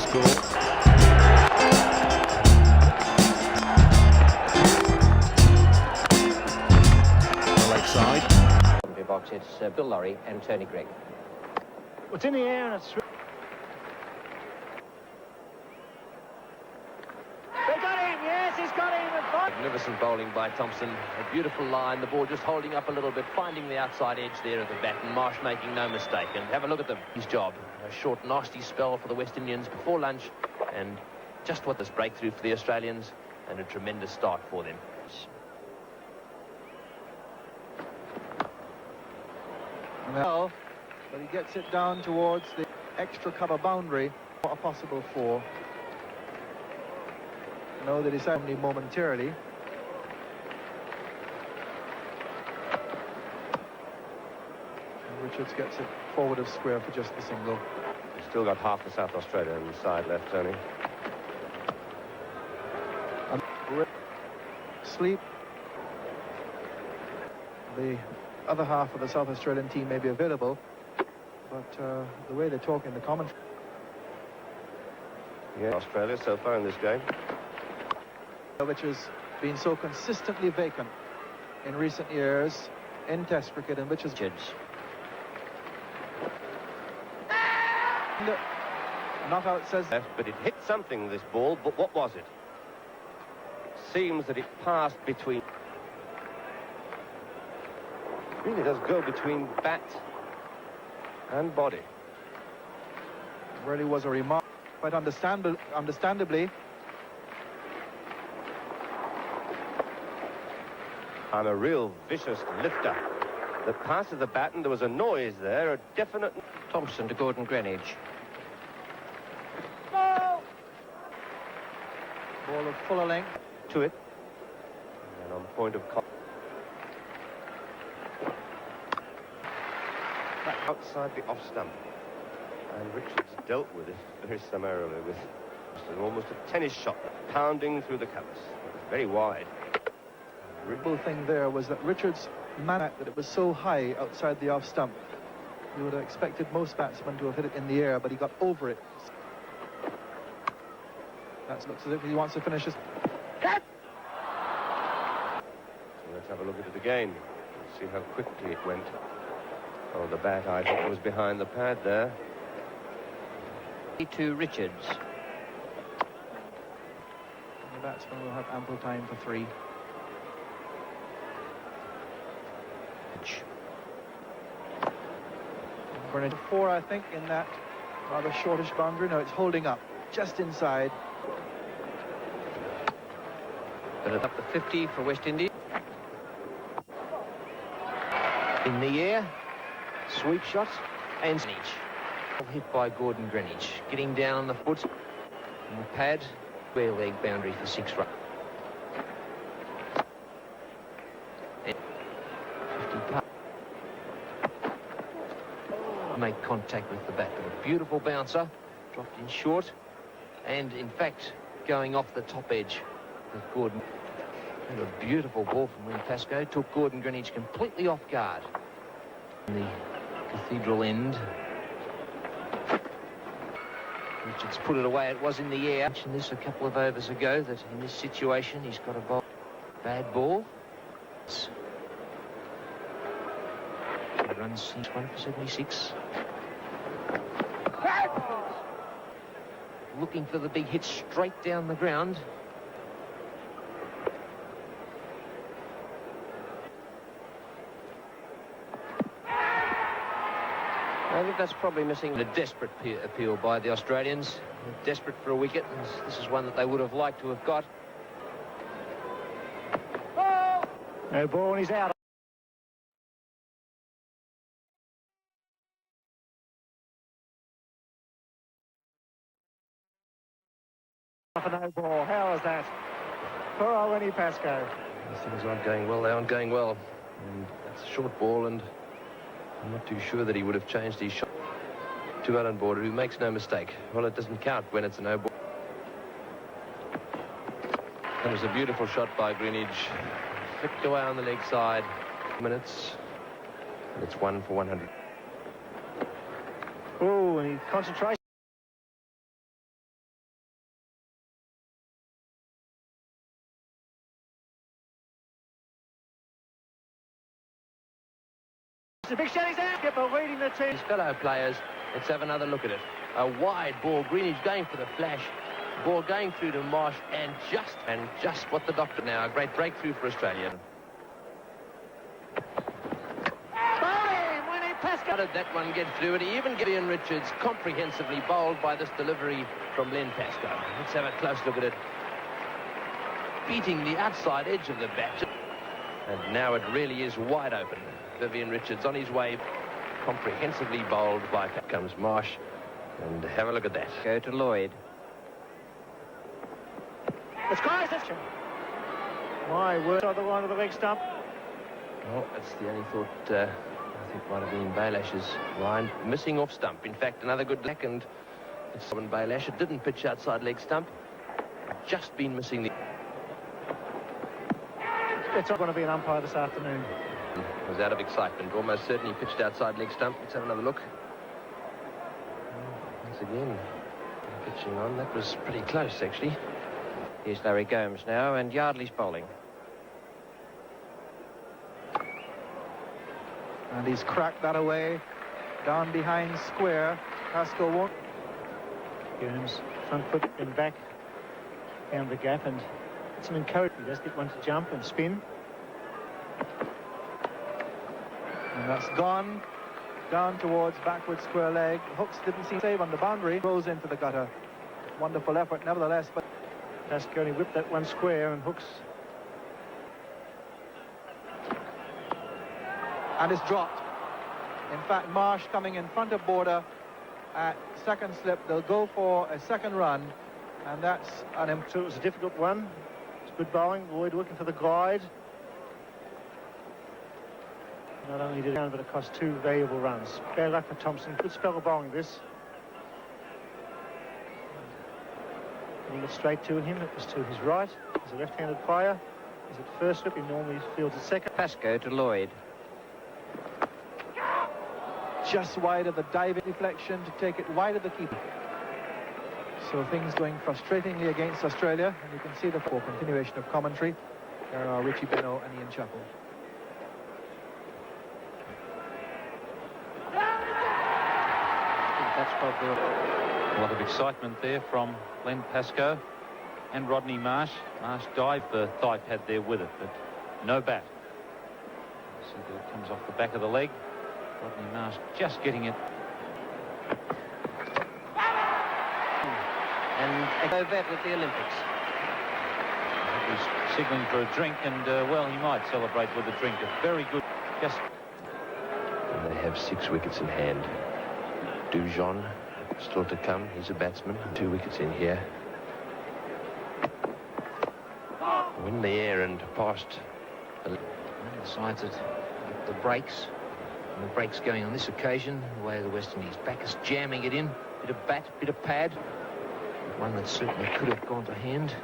score. The left side. Box, it's Bill Laurie and Tony Gregg. It's in the air and it's... They got him, yes, he's got him. Magnificent bowling by Thompson. A beautiful line. The ball just holding up a little bit, finding the outside edge there of the bat, and Marsh making no mistake. And have a look at them. His job. A short, nasty spell for the West Indians before lunch, and just what this breakthrough for the Australians, and a tremendous start for them. Well, but he gets it down towards the extra cover boundary. What a possible four. I know that he's only momentarily. And Richards gets it forward of square for just the single. He's still got half the South Australia side left, Tony. Sleep. The other half of the South Australian team may be available, but the way they talk in the commentary. Yeah, Australia so far in this game, which has been so consistently vacant in recent years in Test cricket, and which is not out, says. but it hit something, this ball. But what was it? It seems that it passed between. It really does go between bat and body. It really was a remark, quite understandably. I'm a real vicious lifter that passes the bat, and there was a noise there, a definite. Thompson to Gordon Greenidge. Ball of fuller length To it, and on point of back outside the off stump, and Richards dealt with it very summarily with almost a tennis shot pounding through the covers. It was very wide. The real thing there was that Richards managed that it was so high outside the off stump. You would have expected most batsmen to have hit it in the air, but he got over it. That looks as if he wants to finish his. So let's have a look at it again. See how quickly it went. Oh, the bat, I think, was behind the pad there. To Richards. The batsman will have ample time for three. Greenidge four, I think, in that rather shortish boundary. No, it's holding up just inside. But it's up to 50 for West Indies. In the air, sweep shot, and Greenidge. Hit by Gordon Greenidge. Getting down on the foot, and the pad, square leg boundary for 6 runs. 50 make contact with the bat with a beautiful bouncer, dropped in short, and in fact going off the top edge with Gordon. And a beautiful ball from Wayne Pascoe took Gordon Greenidge completely off guard. In the cathedral end, Richards put it away. It was in the air. I mentioned this a couple of overs ago, that in this situation he's got a bad ball. He runs 1 for 76. Looking for the big hit straight down the ground. I think that's probably missing a desperate appeal by the Australians. They're desperate for a wicket, and this is one that they would have liked to have got. No ball and he's out. For no ball. How is that? Poor old Winnie Pascoe. These things aren't going well. They aren't going well. And that's a short ball, and I'm not too sure that he would have changed his shot. To Alan Border, who makes no mistake. Well, it doesn't count when it's a no ball. That was a beautiful shot by Greenidge. Flicked away on the leg side. Minutes. And it's 1 for 100. Oh, and he concentrates. It's a big shot. He's out. Skipper leading the team. His fellow players, let's have another look at it. A wide ball. Greenidge going for the flash. Ball going through to Marsh, and just what the doctor now. A great breakthrough for Australia. How did that one get through it? Even Gideon Richards comprehensively bowled by this delivery from Len Pascoe. Let's have a close look at it. Beating the outside edge of the bat. And now it really is wide open. Vivian Richards on his way. Comprehensively bowled by comes Marsh. And have a look at that. Go to Lloyd. It's close. My word. Other one of the leg stump. Well, that's the only thought. I think might have been Baylash's line. Missing off stump. In fact, another good back, and it's Simon Baylash. It didn't pitch outside leg stump. Just been missing the... It's not going to be an umpire this afternoon. Was out of excitement. Almost certainly pitched outside leg stump. Let's have another look. Once again, pitching on. That was pretty close, actually. Here's Larry Gomes now, and Yardley's bowling. And he's cracked that away. Down behind square. Pascoe won't. Gomes, front foot and back. Found the gap, and it's an encouragement. He does get one to jump and spin. And that's gone. Down towards backward square leg. Hooks didn't seem safe on the boundary. Goes into the gutter. Wonderful effort nevertheless, but Pascoe only whipped that one square, and Hooks. and it's dropped. In fact, Marsh coming in front of border at second slip. They'll go for a second run, and that's an... So it was a difficult one. It's good bowling. Lloyd looking for the glide. Not only did it, but it cost 2 valuable runs. Bad luck for Thompson. Good spell of bowling this. Getting it straight to him. It was to his right. He's a left-handed player. He's at first slip. He normally fields at second. Pascoe to Lloyd. Just wide of the diving deflection to take it wide of the keeper. So things going frustratingly against Australia, and you can see the full continuation of commentary. There are Richie Beno and Ian Chappell. That's probably a lot of excitement there from Len Pascoe and Rodney Marsh. Marsh dived, the thigh pad there with it, but no bat. See that it comes off the back of the leg. Rodney Marsh just getting it. and a go vet with the Olympics. He was signalling for a drink, and well, he might celebrate with a drink. A very good, just. And they have 6 wickets in hand. Dujon still to come. He's a batsman. 2 wickets in here. In the air and past. Decided the breaks. And the breaks going on this occasion. The way of the West Indies. Backus jamming it in. Bit of bat, bit of pad. One that certainly could have gone to hand.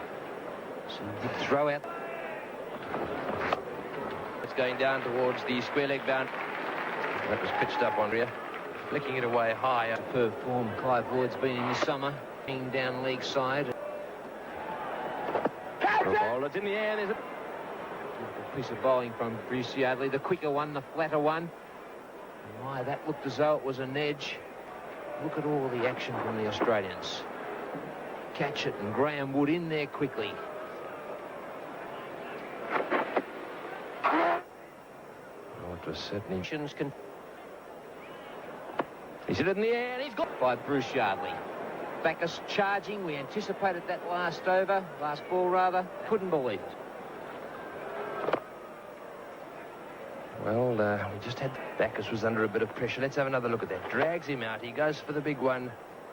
So he did throw out. It's going down towards the square leg bound. That was pitched up, Andrea. Flicking it away high. Superb form Clive Ward's been in this summer. Being down leg side. Ball, it's in the air. There's a beautiful piece of bowling from Bruce Yardley. The quicker one, the flatter one. And why, that looked as though it was an edge. Look at all the action from the Australians. Catch it, and Graham Wood in there quickly. Oh, it was certainly... He's hit it in the air, and he's got by Bruce Yardley. Backus charging. We anticipated that last ball rather. Couldn't believe it. Well, we just had... Backus was under a bit of pressure. Let's have another look at that. Drags him out. He goes for the big one.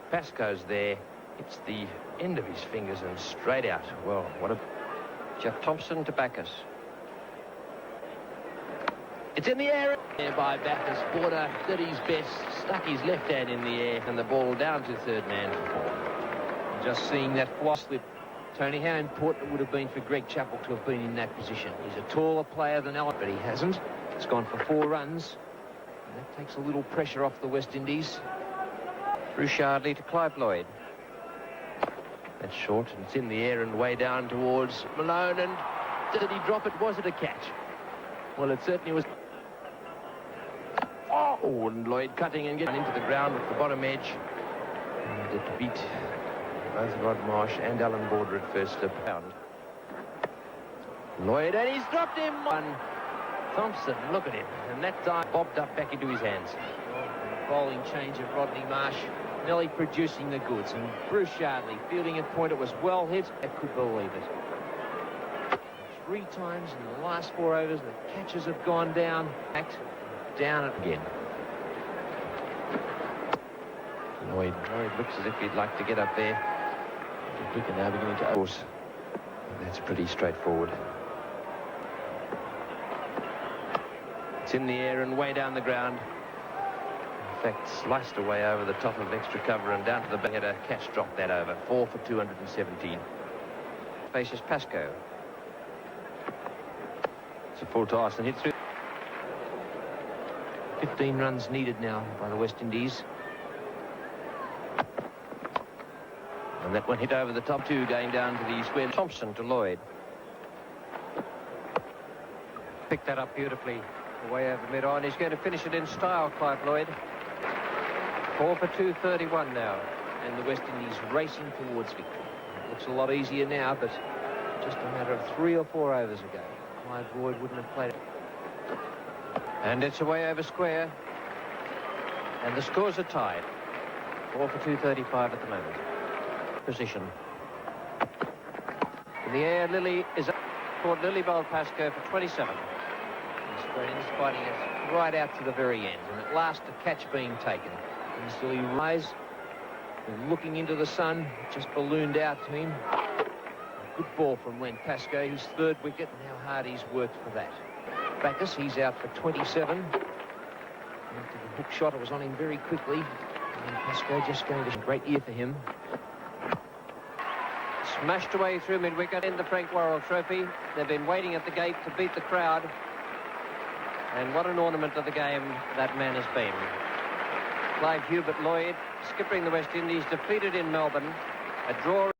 Pascoe's there. Hits the end of his fingers and straight out. Well, what a... Jeff Thompson to Backus. It's in the air. There by Backus. Border did his best. Stuck his left hand in the air and the ball down to third man for 4. Just seeing that fly slip. Tony, how important it would have been for Greg Chappell to have been in that position. He's a taller player than Allen, but he hasn't. It's gone for 4 runs. And that takes a little pressure off the West Indies. Bruce Yardley to Clive Lloyd. That's short, and it's in the air and way down towards Malone. And did he drop it? Was it a catch? Well, it certainly was. Oh, and Lloyd cutting and getting into the ground with the bottom edge. And it beat both Rod Marsh and Alan Border at first pound. Lloyd, and he's dropped him. One. Thompson, look at him. And that dive bobbed up back into his hands. Oh, bowling change of Rodney Marsh. Nearly producing the goods. And Bruce Yardley fielding at point. It was well hit. I could believe it. 3 times in the last 4 overs, the catches have gone down. Down it again. Lloyd looks as if he'd like to get up there. We can now beginning to course. That's pretty straightforward. It's in the air and way down the ground. In fact, sliced away over the top of extra cover and down to the back. Had a catch drop that over. 4 for 217. Faces Pascoe. It's a full toss and hit through. 15 runs needed now by the West Indies. And that one hit over the top 2, going down to the square. Thompson to Lloyd. Picked that up beautifully away over mid-on. He's going to finish it in style, Clive Lloyd. 4 for 231 now. And the West Indies racing towards victory. It looks a lot easier now, but just a matter of 3 or 4 overs ago, Clive Lloyd wouldn't have played it. And it's away over square. And the scores are tied. 4 for 235 at the moment. Position. In the air, Lilly is up. Caught Lilly bowled Pascoe for 27. The Australians fighting it right out to the very end. And at last, a catch being taken. And so he rise, and looking into the sun, it just ballooned out to him. A good ball from Len Pascoe, his 3rd wicket, and how hard he's worked for that. Backus, he's out for 27. After the hook shot, it was on him very quickly. And Pascoe just going to a great year for him. Smashed away through mid-wicket in the Frank Worrell Trophy. They've been waiting at the gate to beat the crowd. And what an ornament of the game that man has been. Clive Hubert Lloyd, skippering the West Indies, defeated in Melbourne. A draw.